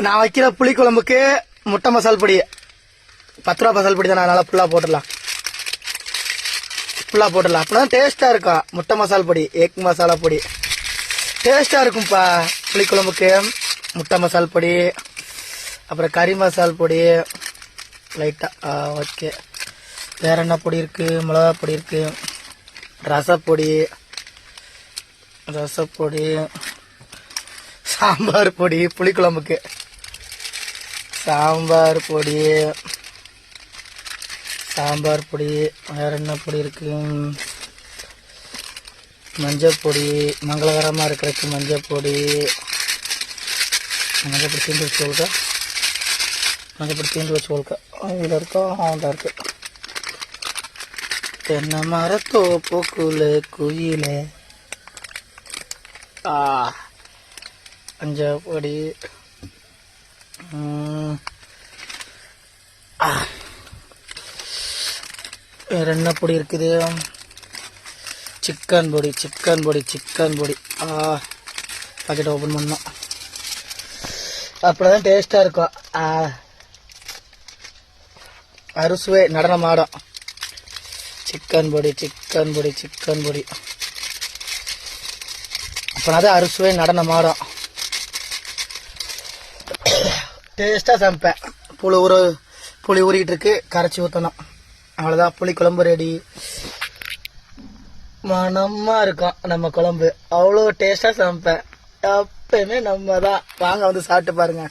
நான் வைக்கிற புளி குழம்புக்கு முட்டை மசால் பொடி 10 ரூபா மசால் பொடி தான். நல்லா ஃபுல்லாக போட்டுடலாம். அப்பதான் டேஸ்டா இருக்கும். முட்டை மசால் பொடி, எக் மசாலா பொடி டேஸ்டா இருக்கும்பா. புளி குழம்புக்கு முட்டை மசால் பொடி, அப்புறம் கறி மசால் பொடி லைட்டா. ஓகே, வேற என்ன பொடி இருக்கு? மிளகா பொடி இருக்கு, ரசப்பொடி, சாம்பார் பொடி, புளிக்குழம்புக்கு சாம்பார் பொடி, வேற என்ன பொடி இருக்கு? மஞ்சள் பொடி, மங்களகரமா இருக்கிறதுக்கு மஞ்சள் பொடி தீண்டு வச்சு இதுல இருக்கா? தான் இருக்கு. தென்னை மரத்தோப்புக்குள்ள குயிலே மஞ்சள் பொடி, வேற என்ன பொடி இருக்குது? சிக்கன் பொடி. பாக்கெட் ஓபன் பண்ணோம். அப்படிதான் டேஸ்டா இருக்கும். அறுசுவை நடனம் ஆடும். சிக்கன் பொடி அப்பதான் அறுசுவை நடனம் ஆடும். டேஸ்டா சமைப்பேன். புளி ஊறிக்கிட்டு இருக்கு, கரைச்சி ஊற்றணும். அவ்வளோதான், புளி குழம்பு ரெடி. மனமா இருக்கும் நம்ம குழம்பு. அவ்வளோ டேஸ்டா சமைப்பேன். எப்பயுமே நம்ம தான். வாங்க வந்து சாப்பிட்டு பாருங்க.